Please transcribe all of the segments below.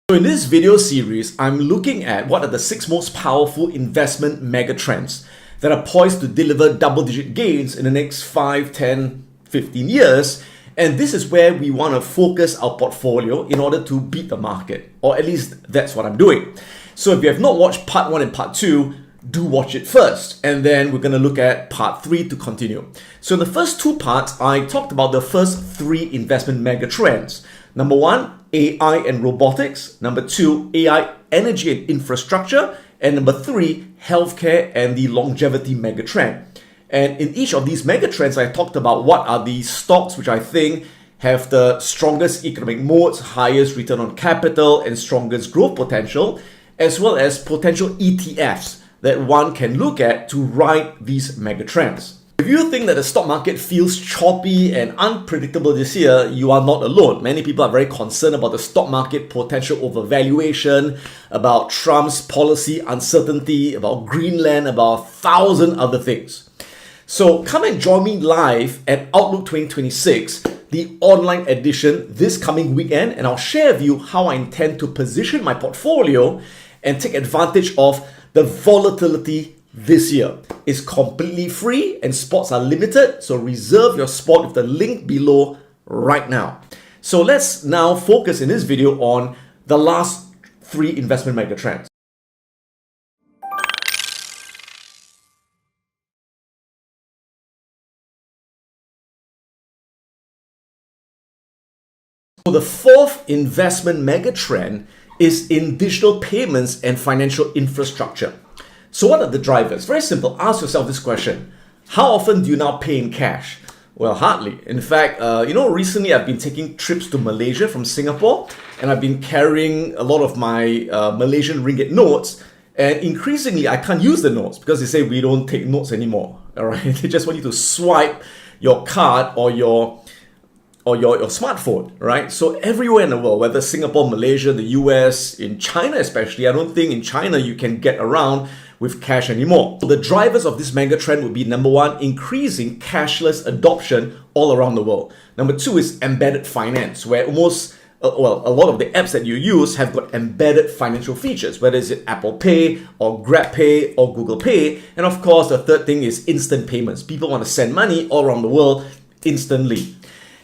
So in this video series, I'm looking at what are the 6 most powerful investment megatrends that are poised to deliver double-digit gains in the next 5, 10, 15 years. And this is where we want to focus our portfolio in order to beat the market, or at least that's what I'm doing. So if you have not watched part 1 and part 2, do watch it first, and then we're going to look at part 3 to continue. So in the first 2 parts, I talked about the first 3 investment megatrends. Number 1, AI and robotics. Number 2, AI, energy and infrastructure. And number 3, healthcare and the longevity megatrend. And in each of these megatrends, I talked about what are the stocks which I think have the strongest economic moats, highest return on capital, and strongest growth potential, as well as potential ETFs that one can look at to ride these megatrends. If you think that the stock market feels choppy and unpredictable this year, you are not alone. Many people are very concerned about the stock market potential overvaluation, about Trump's policy uncertainty, about Greenland, about 1,000 other things. So come and join me live at Outlook 2026, the online edition this coming weekend, and I'll share with you how I intend to position my portfolio and take advantage of the volatility this year. It's completely free and spots are limited, so reserve your spot with the link below right now. So let's now focus in this video on the last 3 investment megatrends. So the 4th investment megatrend is in digital payments and financial infrastructure. So what are the drivers? Very simple. Ask yourself this question. How often do you now pay in cash? Well, hardly. In fact, recently I've been taking trips to Malaysia from Singapore, and I've been carrying a lot of my Malaysian ringgit notes. And increasingly, I can't use the notes because they say we don't take notes anymore. All right, they just want you to swipe your card or your smartphone, right? So everywhere in the world, whether Singapore, Malaysia, the US, in China especially, I don't think in China you can get around with cash anymore. So the drivers of this megatrend would be, number 1, increasing cashless adoption all around the world. Number 2 is embedded finance, where almost a lot of the apps that you use have got embedded financial features, whether it's Apple Pay or Grab Pay or Google Pay. And of course, the third thing is instant payments. People want to send money all around the world instantly.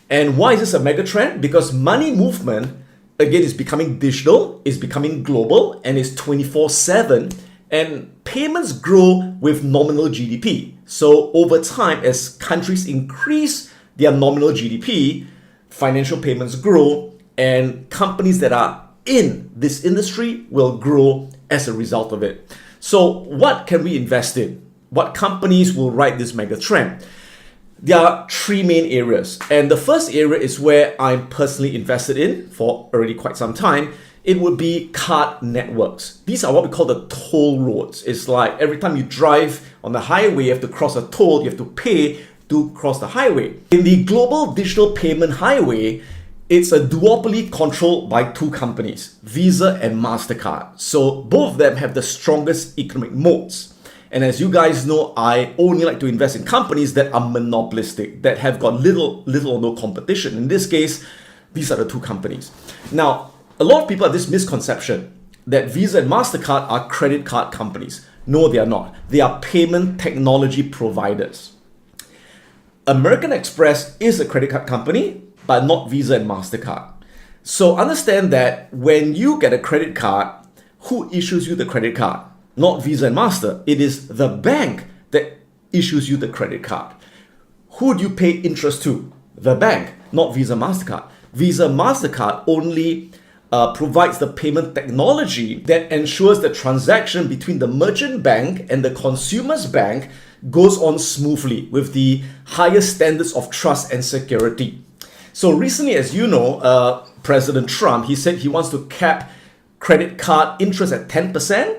And why is this a megatrend? Because money movement, again, is becoming digital, is becoming global, and is 24/7. And payments grow with nominal GDP. So over time, as countries increase their nominal GDP, financial payments grow, and companies that are in this industry will grow as a result of it. So what can we invest in? What companies will ride this megatrend? There are 3 main areas. And the first area is where I'm personally invested in for already quite some time. It would be card networks. These are what we call the toll roads. It's like every time you drive on the highway, you have to cross a toll, you have to pay to cross the highway. In the global digital payment highway, it's a duopoly controlled by 2 companies, Visa and MasterCard. So both of them have the strongest economic moats. And as you guys know, I only like to invest in companies that are monopolistic, that have got little or no competition. In this case, these are the 2 companies. Now, a lot of people have this misconception that Visa and MasterCard are credit card companies. No, they are not. They are payment technology providers. American Express is a credit card company, but not Visa and MasterCard. So understand that when you get a credit card, who issues you the credit card? Not Visa and Master. It is the bank that issues you the credit card. Who do you pay interest to? The bank, not Visa, MasterCard. Visa, MasterCard only provides the payment technology that ensures the transaction between the merchant bank and the consumer's bank goes on smoothly with the highest standards of trust and security. So recently, as you know, President Trump, he said he wants to cap credit card interest at 10%.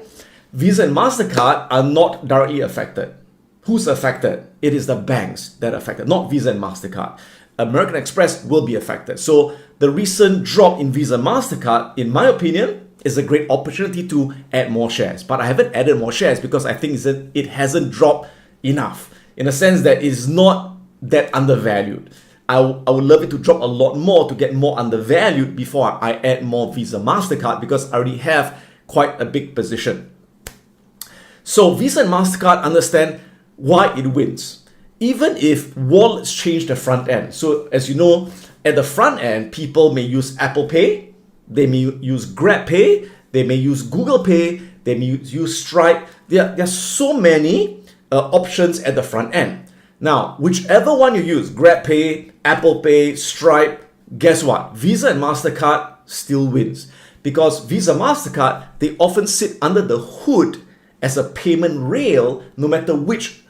Visa and MasterCard are not directly affected. Who's affected? It is the banks that are affected, not Visa and MasterCard. American Express will be affected. So the recent drop in Visa and MasterCard, in my opinion, is a great opportunity to add more shares. But I haven't added more shares because I think it hasn't dropped enough, in a sense that it is not that undervalued. I would love it to drop a lot more to get more undervalued before I add more Visa, MasterCard, because I already have quite a big position. So Visa and MasterCard understand why it wins. Even if wallets change the front end. So as you know, at the front end, people may use Apple Pay, they may use Grab Pay, they may use Google Pay, they may use Stripe. There are so many options at the front end. Now, whichever one you use, Grab Pay, Apple Pay, Stripe, guess what? Visa and MasterCard still wins. Because Visa, MasterCard, they often sit under the hood as a payment rail, no matter which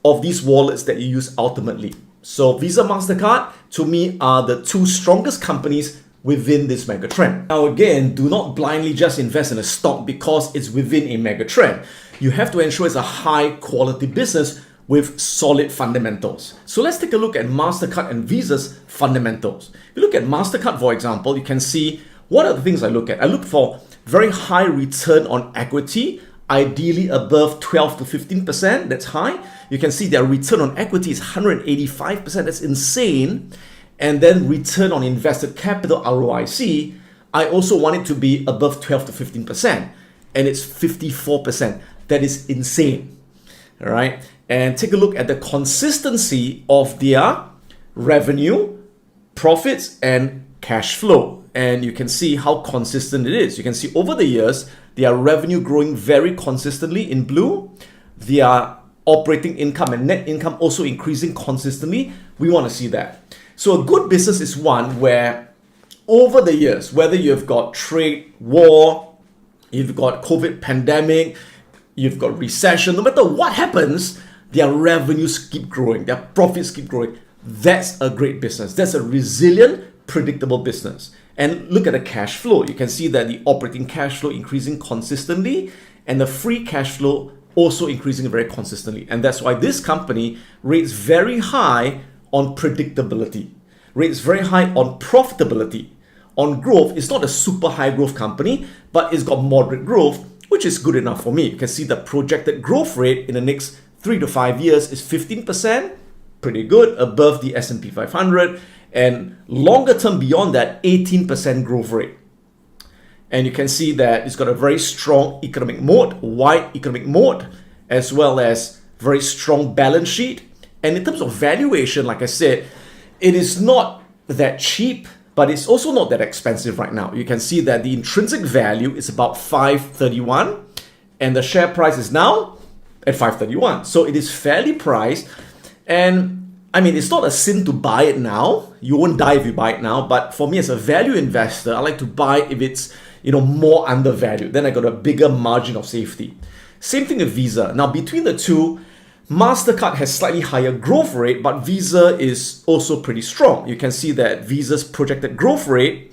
of these wallets that you use ultimately. So Visa, MasterCard, to me, are the two strongest companies within this mega trend. Now again, do not blindly just invest in a stock because it's within a mega trend. You have to ensure it's a high quality business with solid fundamentals. So let's take a look at MasterCard and Visa's fundamentals. If you look at MasterCard, for example, you can see what are the things I look at. I look for very high return on equity, ideally above 12 to 15%, that's high. You can see their return on equity is 185%, that's insane. And then return on invested capital, ROIC, I also want it to be above 12 to 15%, and it's 54%. That is insane, all right? And take a look at the consistency of their revenue, profits, and cash flow. And you can see how consistent it is. You can see over the years, their revenue growing very consistently in blue, their operating income and net income also increasing consistently. We want to see that. So a good business is one where over the years, whether you've got trade war, you've got COVID pandemic, you've got recession, no matter what happens, their revenues keep growing, their profits keep growing. That's a great business. That's a resilient, predictable business. And look at the cash flow. You can see that the operating cash flow increasing consistently and the free cash flow also increasing very consistently. And that's why this company rates very high on predictability, rates very high on profitability. On growth, it's not a super high growth company, but it's got moderate growth, which is good enough for me. You can see the projected growth rate in the next 3 to 5 years is 15%, pretty good, above the S&P 500, and longer term beyond that, 18% growth rate. And you can see that it's got a very strong economic moat, wide economic moat, as well as very strong balance sheet. And in terms of valuation, like I said, it is not that cheap, but it's also not that expensive right now. You can see that the intrinsic value is about 531 and the share price is now at 531. So it is fairly priced. And I mean, it's not a sin to buy it now. You won't die if you buy it now. But for me as a value investor, I like to buy if it's, more undervalued. Then I got a bigger margin of safety. Same thing with Visa. Now between the two, MasterCard has slightly higher growth rate, but Visa is also pretty strong. You can see that Visa's projected growth rate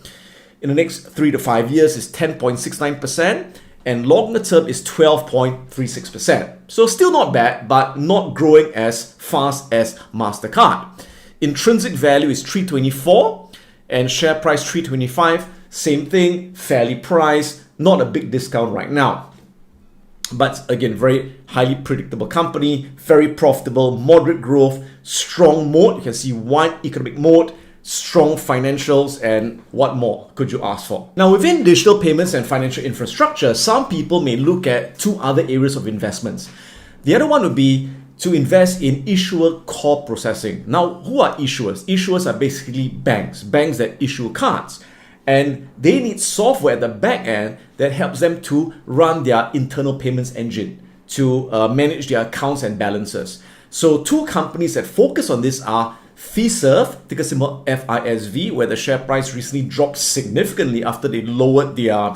in the next 3 to 5 years is 10.69% and longer term is 12.36%. So still not bad, but not growing as fast as MasterCard. Intrinsic value is 324 and share price 325. Same thing, fairly priced, not a big discount right now. But again, very highly predictable company, very profitable, moderate growth, strong moat. You can see wide economic moat, strong financials, and what more could you ask for? Now, within digital payments and financial infrastructure, some people may look at two other areas of investments. The other one would be to invest in issuer core processing. Now, who are issuers? Issuers are basically banks that issue cards. And they need software at the back end that helps them to run their internal payments engine, to manage their accounts and balances. So two companies that focus on this are Fiserv, ticker symbol FISV, where the share price recently dropped significantly after they lowered their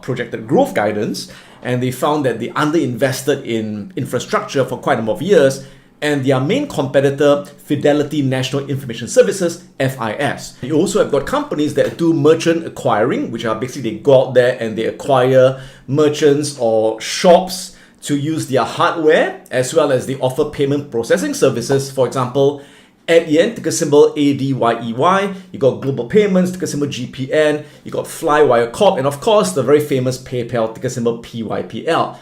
projected growth guidance. And they found that they underinvested in infrastructure for quite a number of years. And their main competitor, Fidelity National Information Services, FIS. You also have got companies that do merchant acquiring, which are basically they go out there and they acquire merchants or shops to use their hardware, as well as they offer payment processing services. For example, Adyen, ticker symbol ADYEY. You got Global Payments, ticker symbol GPN. You got Flywire Corp, and of course, the very famous PayPal, ticker symbol PYPL.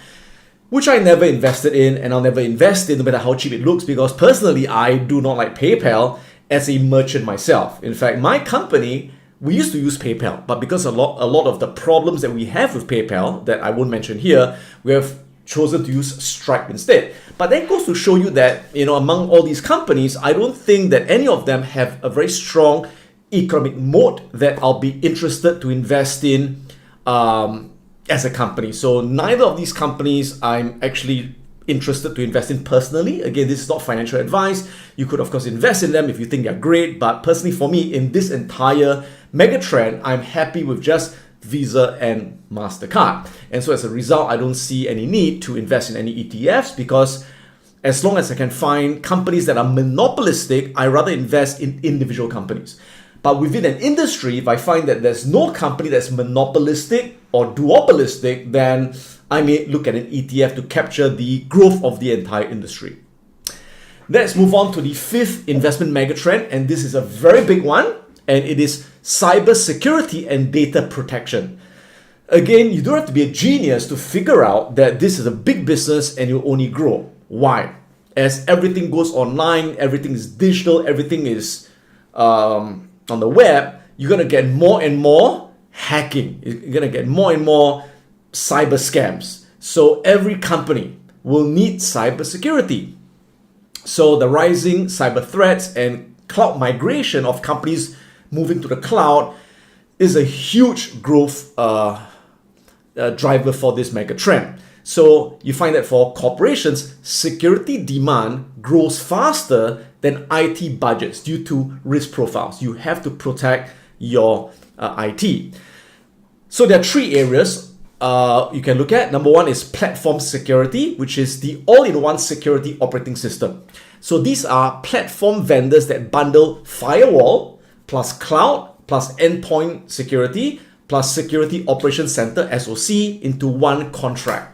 Which I never invested in and I'll never invest in no matter how cheap it looks, because personally I do not like PayPal as a merchant myself. In fact, my company, we used to use PayPal, but because a lot of the problems that we have with PayPal that I won't mention here, we have chosen to use Stripe instead. But that goes to show you that, among all these companies, I don't think that any of them have a very strong economic moat that I'll be interested to invest in as a company. So neither of these companies I'm actually interested to invest in personally. Again, this is not financial advice. You could, of course, invest in them if you think they're great. But personally, for me, in this entire megatrend, I'm happy with just Visa and MasterCard. And so as a result, I don't see any need to invest in any ETFs, because as long as I can find companies that are monopolistic, I rather invest in individual companies. But within an industry, if I find that there's no company that's monopolistic or duopolistic, then I may look at an ETF to capture the growth of the entire industry. Let's move on to the fifth investment megatrend, and this is a very big one, and it is cybersecurity and data protection. Again, you don't have to be a genius to figure out that this is a big business and you'll only grow. Why? As everything goes online, everything is digital, everything is on the web, you're going to get more and more hacking. You're going to get more and more cyber scams. So every company will need cybersecurity. So the rising cyber threats and cloud migration of companies moving to the cloud is a huge growth driver for this mega trend. So you find that for corporations, security demand grows faster than IT budgets due to risk profiles. You have to protect your IT. So there are three areas you can look at. Number one is platform security, which is the all-in-one security operating system. So these are platform vendors that bundle firewall plus cloud plus endpoint security plus security operations center SOC into one contract.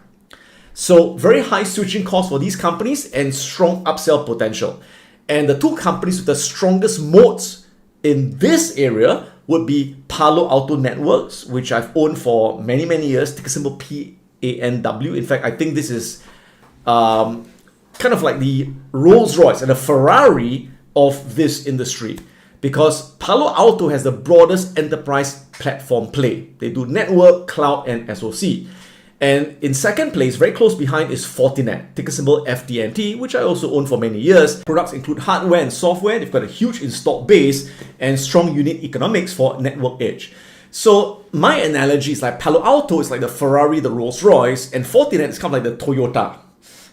So very high switching costs for these companies and strong upsell potential. And the two companies with the strongest moats in this area would be Palo Alto Networks, which I've owned for many, many years, ticker symbol PANW. In fact, I think this is kind of like the Rolls-Royce and the Ferrari of this industry, because Palo Alto has the broadest enterprise platform play. They do network, cloud, and SOC. And in second place, very close behind, is Fortinet, ticker symbol FDNT, which I also own for many years. Products include hardware and software. They've got a huge installed base and strong unit economics for network edge. So my analogy is like Palo Alto is like the Ferrari, the Rolls-Royce, and Fortinet is kind of like the Toyota,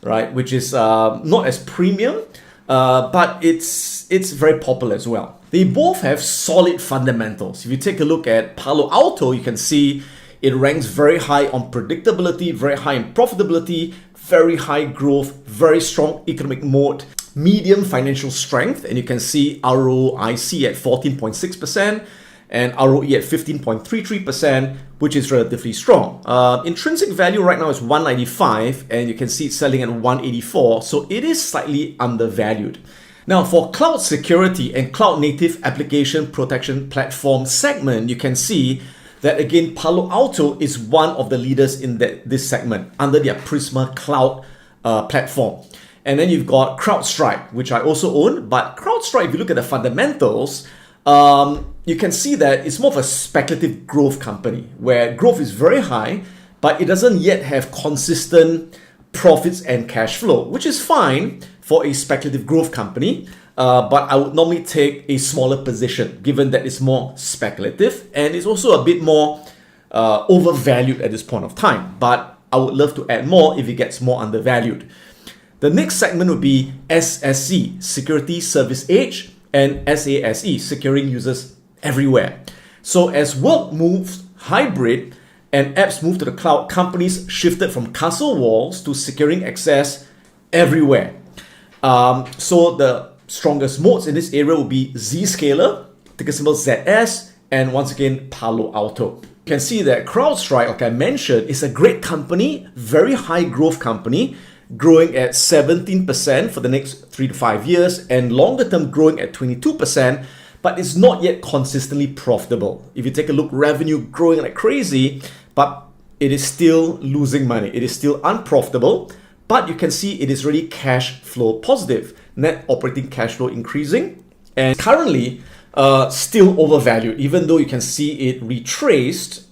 right? Which is not as premium, but it's very popular as well. They both have solid fundamentals. If you take a look at Palo Alto, you can see it ranks very high on predictability, very high in profitability, very high growth, very strong economic moat, medium financial strength, and you can see ROIC at 14.6% and ROE at 15.33%, which is relatively strong. Intrinsic value right now is 195, and you can see it's selling at 184, so it is slightly undervalued. Now, for cloud security and cloud native application protection platform segment, you can see that again, Palo Alto is one of the leaders in this segment under their Prisma Cloud platform. And then you've got CrowdStrike, which I also own. But CrowdStrike, if you look at the fundamentals, you can see that it's more of a speculative growth company where growth is very high, but it doesn't yet have consistent profits and cash flow, which is fine for a speculative growth company. But I would normally take a smaller position given that it's more speculative and it's also a bit more overvalued at this point of time. But I would love to add more if it gets more undervalued. The next segment would be SSC, Security Service Edge, and SASE, Securing Users Everywhere. So as work moves hybrid and apps move to the cloud, companies shifted from castle walls to securing access everywhere. So the strongest moats in this area will be Zscaler, ticker symbol ZS, and once again, Palo Alto. You can see that CrowdStrike, like I mentioned, is a great company, very high growth company, growing at 17% for the next 3 to 5 years, and longer term growing at 22%, but it's not yet consistently profitable. If you take a look, revenue growing like crazy, but it is still losing money. It is still unprofitable, but you can see it is really cash flow positive. Net operating cash flow increasing, and currently still overvalued, even though you can see it retraced.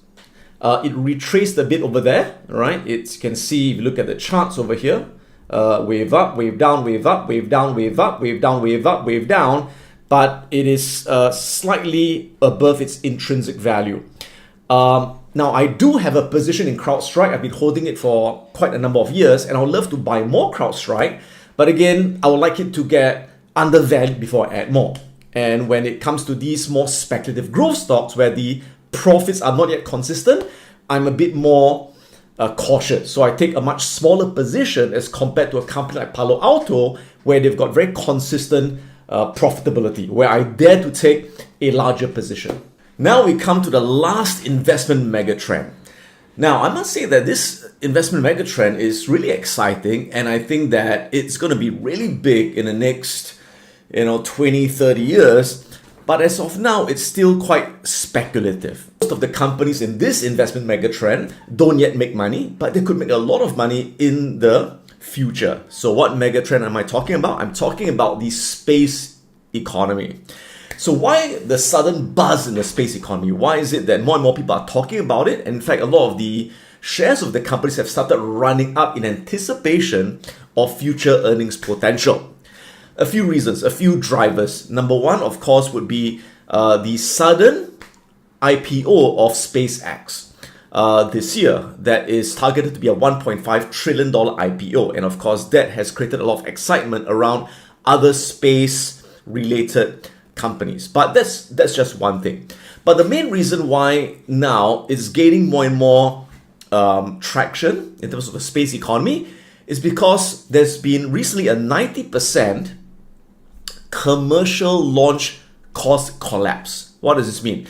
It retraced a bit over there, right? You can see, if you look at the charts over here, wave up, wave down, wave up, wave down, wave up, wave down, wave up, wave down, but it is slightly above its intrinsic value. Now, I do have a position in CrowdStrike. I've been holding it for quite a number of years, and I would love to buy more CrowdStrike. But again, I would like it to get undervalued before I add more. And when it comes to these more speculative growth stocks where the profits are not yet consistent, I'm a bit more cautious. So I take a much smaller position as compared to a company like Palo Alto, where they've got very consistent profitability, where I dare to take a larger position. Now we come to the last investment megatrend. Now, I must say that this investment megatrend is really exciting, and I think that it's going to be really big in the next 20, 30 years. But as of now, it's still quite speculative. Most of the companies in this investment megatrend don't yet make money, but they could make a lot of money in the future. So what megatrend am I talking about? I'm talking about the space economy. So why the sudden buzz in the space economy? Why is it that more and more people are talking about it? And in fact, a lot of the shares of the companies have started running up in anticipation of future earnings potential. A few reasons, a few drivers. Number one, of course, would be the sudden IPO of SpaceX this year that is targeted to be a $1.5 trillion IPO. And of course, that has created a lot of excitement around other space-related companies. But that's just one thing. But the main reason why now it's gaining more and more traction in terms of the space economy is because there's been recently a 90% commercial launch cost collapse. What does this mean?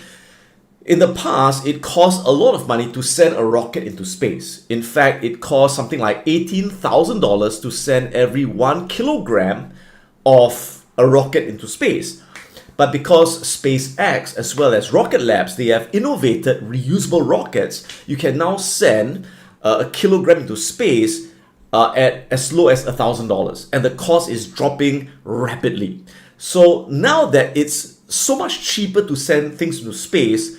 In the past, it cost a lot of money to send a rocket into space. In fact, it cost something like $18,000 to send every 1 kilogram of a rocket into space. But because SpaceX, as well as Rocket Labs, they have innovated reusable rockets, you can now send a kilogram into space at as low as $1,000, and the cost is dropping rapidly. So now that it's so much cheaper to send things into space,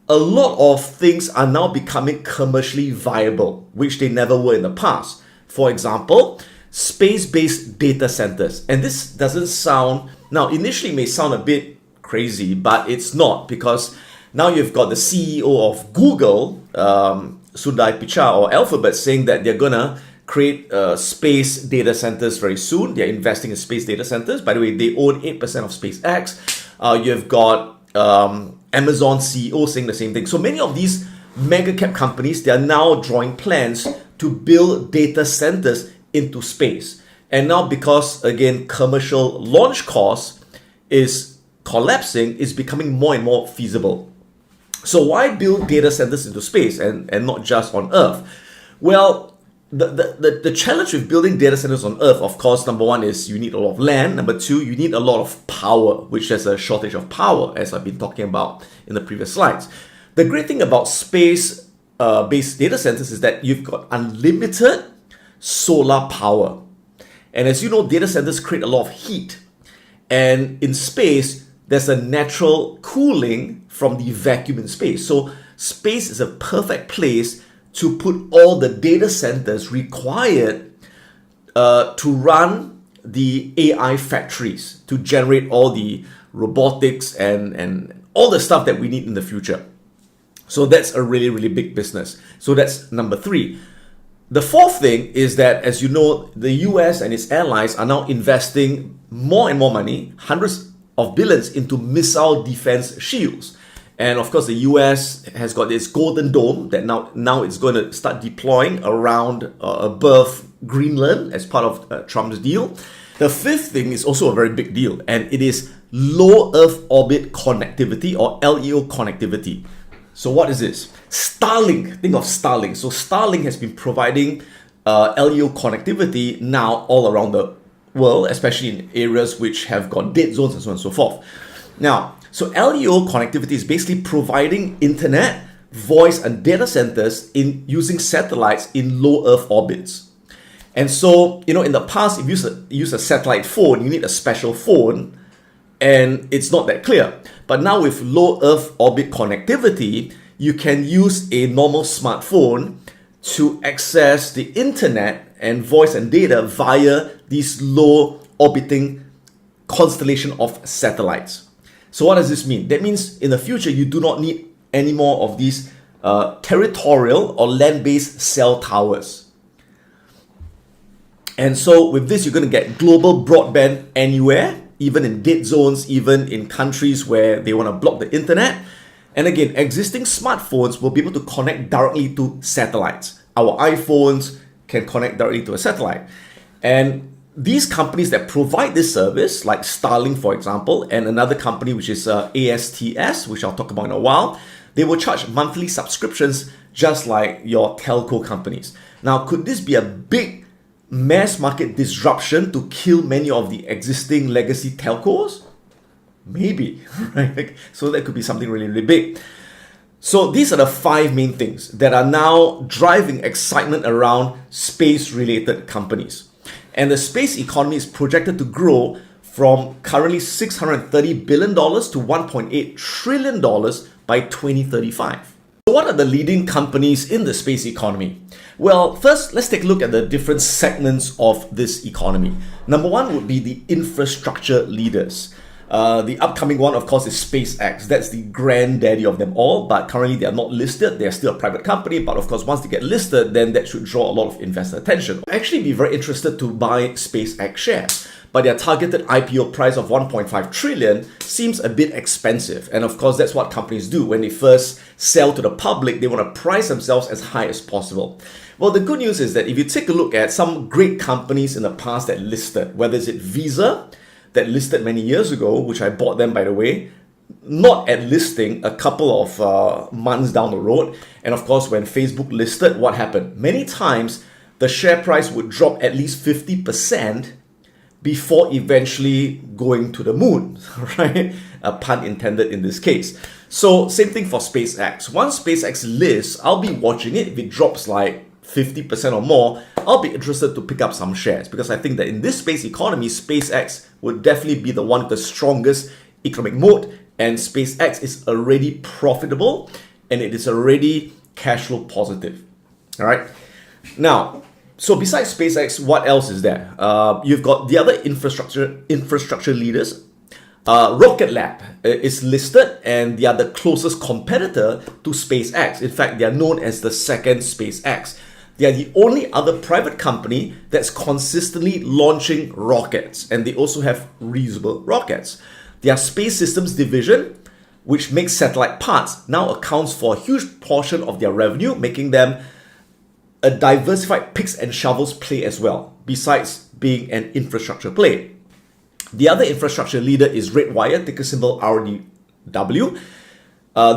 a lot of things are now becoming commercially viable, which they never were in the past. For example, space-based data centers. And this doesn't sound, now initially may sound a bit crazy, but it's not, because now you've got the CEO of Google, Sundar Pichai, or Alphabet, saying that they're gonna create space data centers very soon. They're investing in space data centers. By the way, they own 8% of SpaceX. You've got Amazon CEO saying the same thing. So many of these mega cap companies, they are now drawing plans to build data centers into space. And now, because again, commercial launch cost is collapsing, it's becoming more and more feasible. So why build data centers into space and not just on Earth? Well, the challenge with building data centers on Earth, of course, number one is you need a lot of land. Number two, you need a lot of power, which there's a shortage of power, as I've been talking about in the previous slides. The great thing about space-based data centers is that you've got unlimited solar power. And as you know, data centers create a lot of heat. And in space, there's a natural cooling from the vacuum in space. So space is a perfect place to put all the data centers required to run the AI factories, to generate all the robotics and all the stuff that we need in the future. So that's a really, really big business. So that's number three. The fourth thing is that, as you know, the US and its allies are now investing more and more money, hundreds of billions, into missile defense shields. And of course, the US has got its Golden Dome that now it's going to start deploying around above Greenland as part of Trump's deal. The fifth thing is also a very big deal, and it is low Earth orbit connectivity, or LEO connectivity. So what is this? Starlink. Think of Starlink. So Starlink has been providing LEO connectivity now all around the world, especially in areas which have got dead zones and so on and so forth. Now, so LEO connectivity is basically providing internet, voice, and data centers in using satellites in low Earth orbits. And so, in the past, if you use a satellite phone, you need a special phone, and it's not that clear. But now with low Earth orbit connectivity, you can use a normal smartphone to access the internet and voice and data via these low orbiting constellation of satellites. So what does this mean? That means in the future, you do not need any more of these territorial or land-based cell towers. And so with this, you're going to get global broadband anywhere, even in dead zones, even in countries where they want to block the internet. And again, existing smartphones will be able to connect directly to satellites. Our iPhones can connect directly to a satellite. And these companies that provide this service, like Starlink, for example, and another company which is ASTS, which I'll talk about in a while, they will charge monthly subscriptions just like your telco companies. Now, could this be a big mass market disruption to kill many of the existing legacy telcos? Maybe, right? So that could be something really, really big. So these are the 5 main things that are now driving excitement around space-related companies. And the space economy is projected to grow from currently $630 billion to $1.8 trillion by 2035. So what are the leading companies in the space economy? Well, first, let's take a look at the different segments of this economy. Number one would be the infrastructure leaders. The upcoming one, of course, is SpaceX. That's the granddaddy of them all, but currently they are not listed. They're still a private company, but of course, once they get listed, then that should draw a lot of investor attention. I'd actually be very interested to buy SpaceX shares, but their targeted IPO price of 1.5 trillion seems a bit expensive. And of course, that's what companies do. When they first sell to the public, they want to price themselves as high as possible. Well, the good news is that if you take a look at some great companies in the past that listed, whether it's Visa, that listed many years ago, which I bought them, by the way, not at listing, a couple of months down the road. And of course, when Facebook listed, what happened? Many times, the share price would drop at least 50% before eventually going to the moon, right? A pun intended in this case. So same thing for SpaceX. Once SpaceX lists, I'll be watching it. If it drops like 50% or more, I'll be interested to pick up some shares, because I think that in this space economy, SpaceX would definitely be the one with the strongest economic moat, and SpaceX is already profitable and it is already cash flow positive. All right. Now, so besides SpaceX, what else is there? You've got the other infrastructure leaders. Rocket Lab is listed, and they are the closest competitor to SpaceX. In fact, they are known as the second SpaceX. They are the only other private company that's consistently launching rockets, and they also have reusable rockets. Their space systems division, which makes satellite parts, now accounts for a huge portion of their revenue, making them a diversified picks and shovels play as well, besides being an infrastructure play. The other infrastructure leader is Redwire, ticker symbol RDW.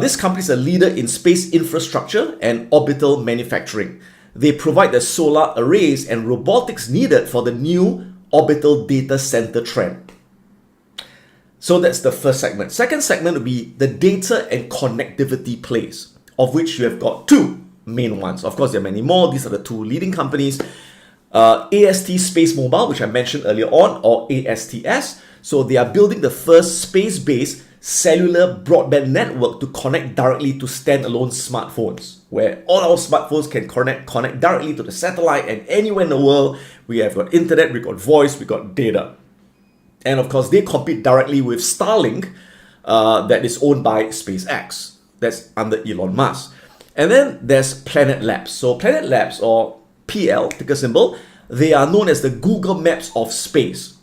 This company is a leader in space infrastructure and orbital manufacturing. They provide the solar arrays and robotics needed for the new orbital data center trend. So that's the first segment. Second segment would be the data and connectivity plays, of which you have got 2 main ones. Of course, there are many more. These are the 2 leading companies. AST Space Mobile, which I mentioned earlier on, or ASTS. So they are building the first space-based cellular broadband network to connect directly to standalone smartphones, where all our smartphones can connect directly to the satellite, and anywhere in the world, we have got internet, we got voice, we got data. And of course, they compete directly with Starlink, that is owned by SpaceX. That's under Elon Musk. And then there's Planet Labs. So Planet Labs, or PL, ticker symbol, they are known as the Google Maps of space.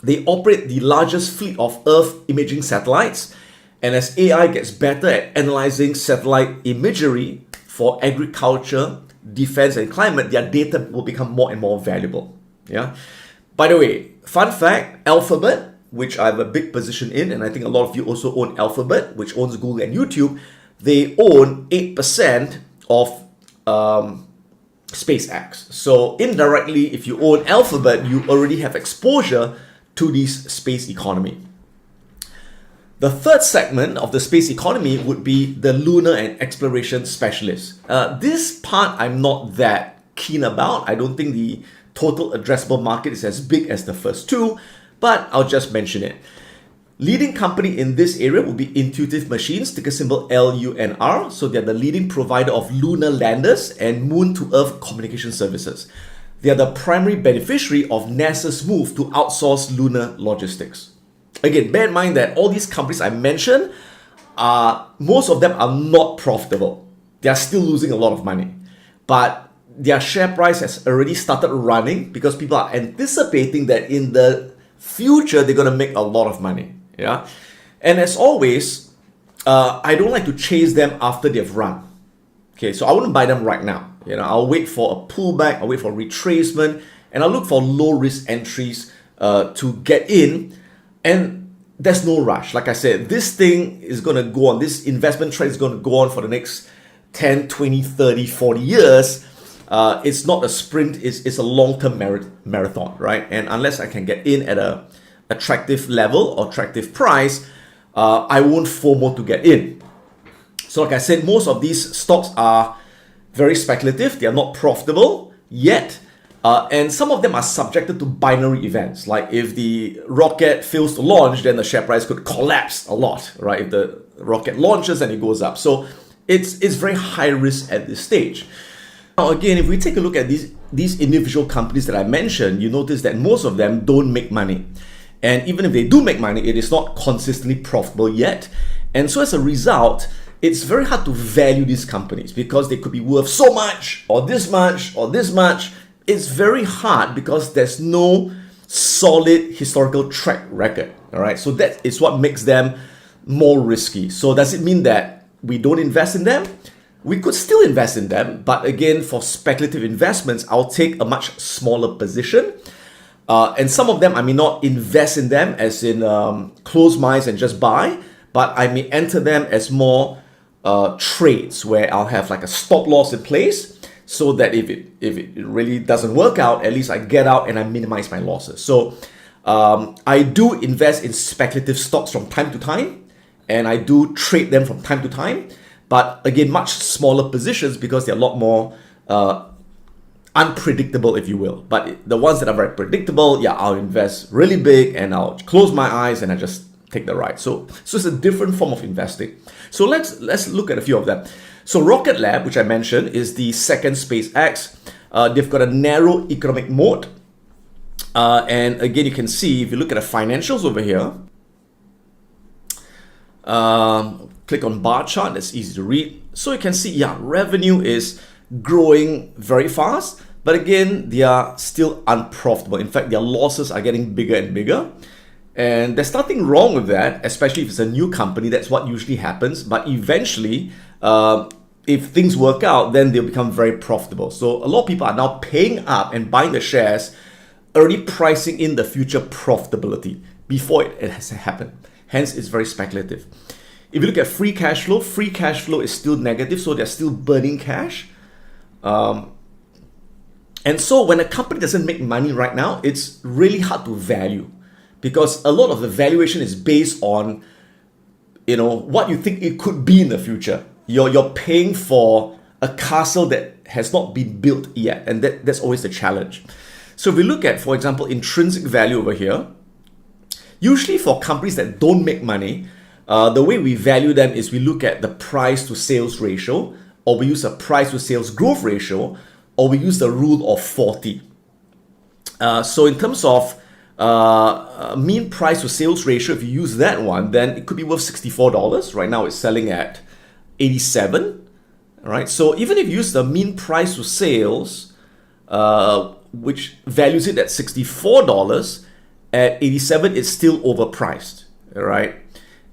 They operate the largest fleet of Earth imaging satellites, and as AI gets better at analyzing satellite imagery for agriculture, defense, and climate, their data will become more and more valuable. Yeah. By the way, fun fact, Alphabet, which I have a big position in, and I think a lot of you also own Alphabet, which owns Google and YouTube, they own 8% of SpaceX. So indirectly, if you own Alphabet, you already have exposure to this space economy. The third segment of the space economy would be the lunar and exploration specialists. This part I'm not that keen about. I don't think the total addressable market is as big as the first 2, but I'll just mention it. Leading company in this area will be Intuitive Machines, ticker symbol LUNR. So they're the leading provider of lunar landers and moon-to-earth communication services. They are the primary beneficiary of NASA's move to outsource lunar logistics. Again, bear in mind that all these companies I mentioned, most of them are not profitable. They are still losing a lot of money. But their share price has already started running because people are anticipating that in the future, they're going to make a lot of money. Yeah, and as always, I don't like to chase them after they've run. Okay, so I wouldn't buy them right now. I'll wait for a pullback, I'll wait for retracement, and I'll look for low risk entries to get in. And there's no rush. Like I said, this thing is going to go on. This investment trend is going to go on for the next 10, 20, 30, 40 years. It's not a sprint, it's a long-term marathon, right? And unless I can get in at a attractive level or attractive price, I won't FOMO to get in. So like I said, most of these stocks are very speculative. They are not profitable yet. And some of them are subjected to binary events. Like if the rocket fails to launch, then the share price could collapse a lot, right? If the rocket launches and it goes up. So it's very high risk at this stage. Now again, if we take a look at these individual companies that I mentioned, you notice that most of them don't make money. And even if they do make money, it is not consistently profitable yet. And so as a result, it's very hard to value these companies because they could be worth so much or this much or this much. It's very hard because there's no solid historical track record. All right, so that is what makes them more risky. So does it mean that we don't invest in them? We could still invest in them, but again, for speculative investments, I'll take a much smaller position. And some of them, I may not invest in them as in close my eyes and just buy, but I may enter them as more trades where I'll have like a stop loss in place so that if it really doesn't work out, at least I get out and I minimize my losses. So I do invest in speculative stocks from time to time, and I do trade them from time to time, but again, much smaller positions because they're a lot more unpredictable, if you will. But the ones that are very predictable, yeah, I'll invest really big and I'll close my eyes and I just take the ride. So it's a different form of investing. So let's look at a few of them. So Rocket Lab, which I mentioned, is the second SpaceX. They've got a narrow economic mode. And again, you can see, if you look at the financials over here, click on bar chart, that's easy to read. So you can see, yeah, revenue is growing very fast, but again, they are still unprofitable. In fact, their losses are getting bigger and bigger. And there's nothing wrong with that, especially if it's a new company. That's what usually happens. But eventually, if things work out, then they'll become very profitable. So a lot of people are now paying up and buying the shares, already pricing in the future profitability before it has happened. Hence, it's very speculative. If you look at free cash flow is still negative, so they're still burning cash. And so when a company doesn't make money right now, it's really hard to value because a lot of the valuation is based on, what you think it could be in the future. You're paying for a castle that has not been built yet, and that's always the challenge. So if we look at, for example, intrinsic value over here, usually for companies that don't make money, the way we value them is we look at the price to sales ratio, or we use a price to sales growth ratio, or we use the rule of 40. So in terms of mean price to sales ratio, if you use that one, then it could be worth $64. Right now it's selling at 87. All right. So even if you use the mean price to sales, which values it at $64, at 87 it's still overpriced. All right.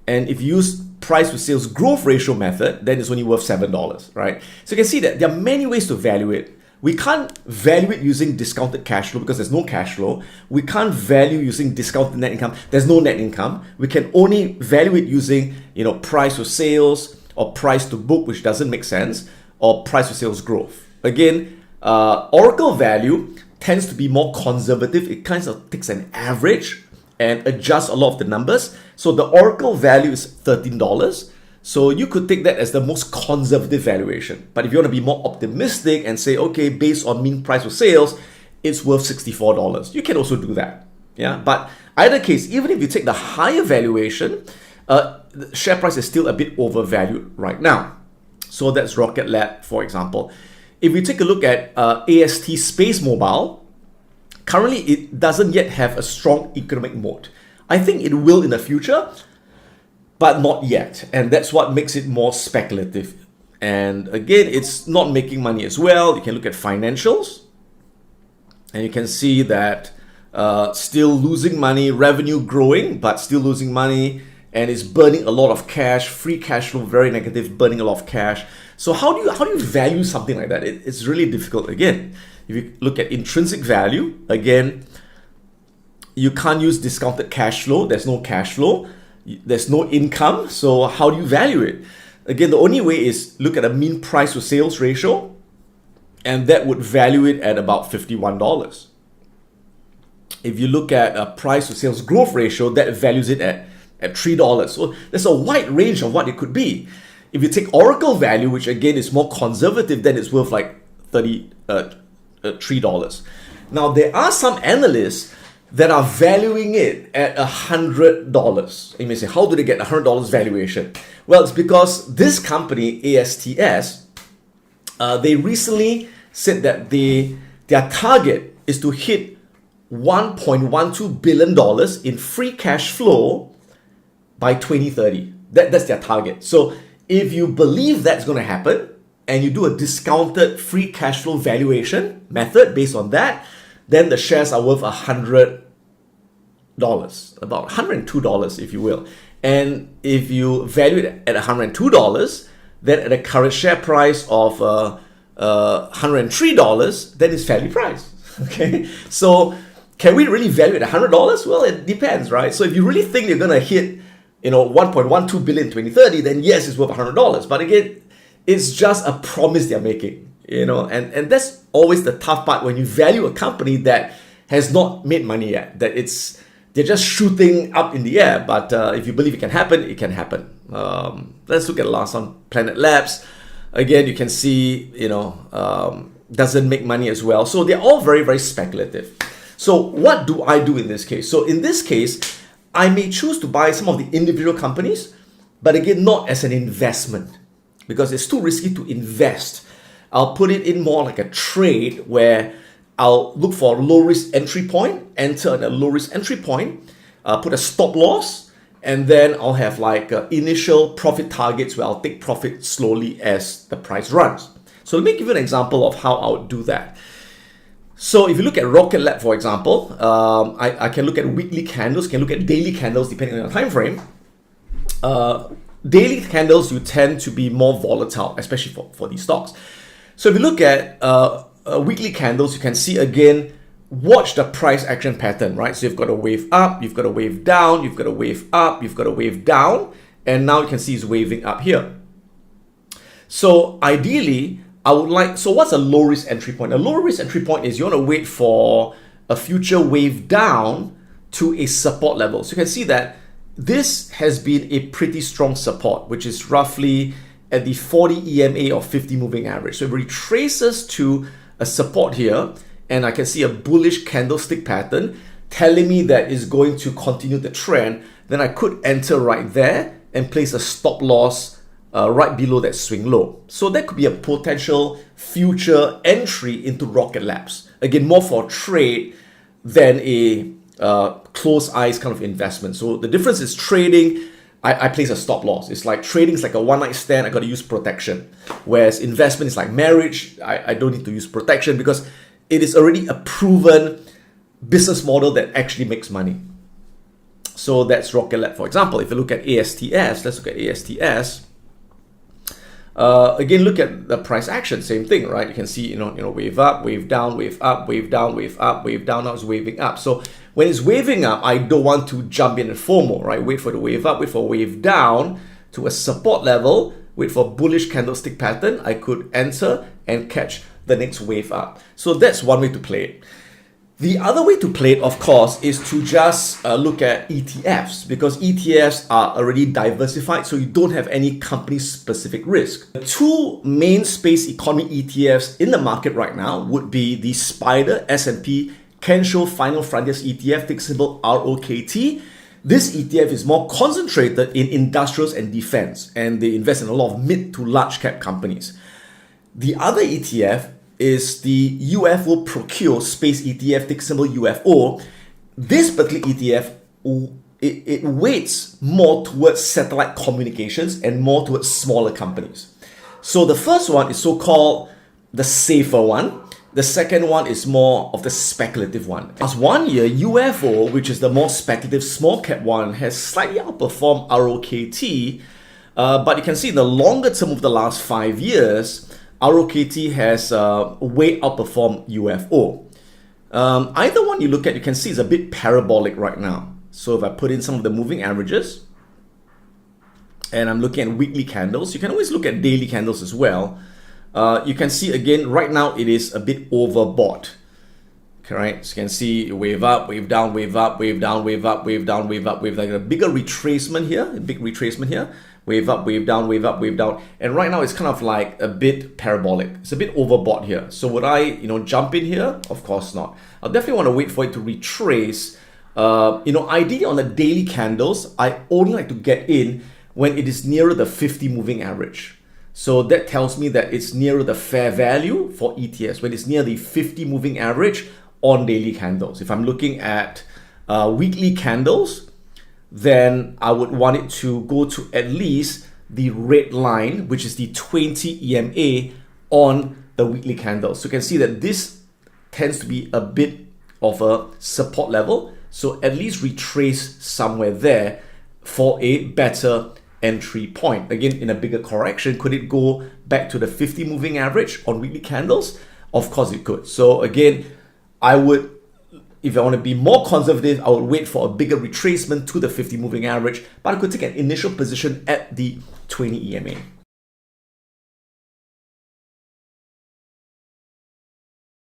And if you use price to sales growth ratio method, then it's only worth $7, right? So you can see that there are many ways to value it. We can't value it using discounted cash flow because there's no cash flow. We can't value using discounted net income. There's no net income. We can only value it using, price to sales or price to book, which doesn't make sense, or price to sales growth. Again, Oracle value tends to be more conservative. It kind of takes an average and adjusts a lot of the numbers. So the Oracle value is $13. So you could take that as the most conservative valuation. But if you want to be more optimistic and say, okay, based on mean price of sales, it's worth $64. You can also do that. Yeah, but either case, even if you take the higher valuation, the share price is still a bit overvalued right now. So that's Rocket Lab, for example. If we take a look at AST Space Mobile, currently it doesn't yet have a strong economic moat. I think it will in the future, but not yet. And that's what makes it more speculative. And again, it's not making money as well. You can look at financials, and you can see that still losing money, revenue growing, but still losing money, and it's burning a lot of cash, free cash flow, very negative, burning a lot of cash. So how do you value something like that? It's really difficult. Again, if you look at intrinsic value, again, you can't use discounted cash flow. There's no cash flow. There's no income. So how do you value it? Again, the only way is look at a mean price to sales ratio, and that would value it at about $51. If you look at a price to sales growth ratio, that values it at $3. So there's a wide range of what it could be. If you take Oracle value, which again is more conservative, then it's worth like $3. Now, there are some analysts that are valuing it at $100. You may say, how do they get $100 valuation? Well, it's because this company, ASTS, they recently said that their target is to hit $1.12 billion in free cash flow by 2030. That's their target. So if you believe that's going to happen, and you do a discounted free cash flow valuation method based on that, then the shares are worth $100, about $102 if you will. And if you value it at $102, then at a current share price of $103, then it's fairly priced. Okay, so can we really value it at $100? Well, it depends, right? So if you really think you're gonna hit, 1.12 billion in 2030, then yes, it's worth $100. But again, it's just a promise they're making, and that's always the tough part when you value a company that has not made money yet, that they're just shooting up in the air. But if you believe it can happen, it can happen. Let's look at the last one, Planet Labs. Again, you can see, doesn't make money as well. So they're all very, very speculative. So what do I do in this case? So in this case, I may choose to buy some of the individual companies, but again, not as an investment, because it's too risky to invest. I'll put it in more like a trade where I'll look for a low risk entry point, enter at a low risk entry point, put a stop loss, and then I'll have like initial profit targets where I'll take profit slowly as the price runs. So let me give you an example of how I would do that. So if you look at Rocket Lab, for example, I can look at weekly candles, can look at daily candles depending on your time frame. Daily candles, you tend to be more volatile, especially for these stocks. So if you look at weekly candles, you can see again, watch the price action pattern, right? So you've got a wave up, you've got a wave down, you've got a wave up, you've got a wave down, and now you can see it's waving up here. So ideally, so what's a low risk entry point? A low risk entry point is you want to wait for a future wave down to a support level. So you can see that this has been a pretty strong support, which is roughly at the 40 EMA or 50 moving average. So it retraces to a support here, and I can see a bullish candlestick pattern telling me that it's going to continue the trend. Then I could enter right there and place a stop loss right below that swing low. So that could be a potential future entry into Rocket Labs. Again, more for a trade than a close eyes kind of investment. So the difference is trading, I place a stop loss. It's like trading is like a one night stand, I got to use protection. Whereas investment is like marriage, I don't need to use protection because it is already a proven business model that actually makes money. So that's Rocket Lab, for example. If you look at ASTS, let's look at ASTS. Again, look at the price action, same thing, right? You can see, wave up, wave down, wave up, wave down, wave up, wave down. Now it's waving up. So when it's waving up, I don't want to jump in and FOMO, right? Wait for the wave up, wait for a wave down to a support level, wait for a bullish candlestick pattern. I could enter and catch the next wave up. So that's one way to play it. The other way to play it, of course, is to just look at ETFs, because ETFs are already diversified, so you don't have any company-specific risk. The two main space economy ETFs in the market right now would be the SPDR S&P Kensho Final Frontiers ETF, ticker symbol ROKT. This ETF is more concentrated in industrials and defense, and they invest in a lot of mid to large cap companies. The other ETF is the UFO Procure Space ETF, ticker symbol UFO. This particular ETF, it weights more towards satellite communications and more towards smaller companies. So the first one is so-called the safer one. The second one is more of the speculative one. Last 1 year, UFO, which is the more speculative small cap one, has slightly outperformed ROKT. But you can see in the longer term of the last 5 years, ROKT has way outperformed UFO. Either one you look at, you can see it's a bit parabolic right now. So if I put in some of the moving averages, and I'm looking at weekly candles, you can always look at daily candles as well. You can see again, right now it is a bit overbought. Okay, right? So you can see wave up, wave down, wave up, wave down, wave up, wave down, wave up, wave down. A bigger retracement here, a big retracement here. Wave up, wave down, wave up, wave down. And right now it's kind of like a bit parabolic. It's a bit overbought here. So would I, jump in here? Of course not. I'll definitely want to wait for it to retrace. Ideally on the daily candles, I only like to get in when it is nearer the 50 moving average. So that tells me that it's nearer the fair value for ETFs, when it's near the 50 moving average on daily candles. If I'm looking at weekly candles, then I would want it to go to at least the red line, which is the 20 EMA on the weekly candles. So you can see that this tends to be a bit of a support level. So at least retrace somewhere there for a better entry point. Again, in a bigger correction, could it go back to the 50 moving average on weekly candles? Of course it could. So again, I would, if I want to be more conservative, I would wait for a bigger retracement to the 50 moving average, but I could take an initial position at the 20 EMA.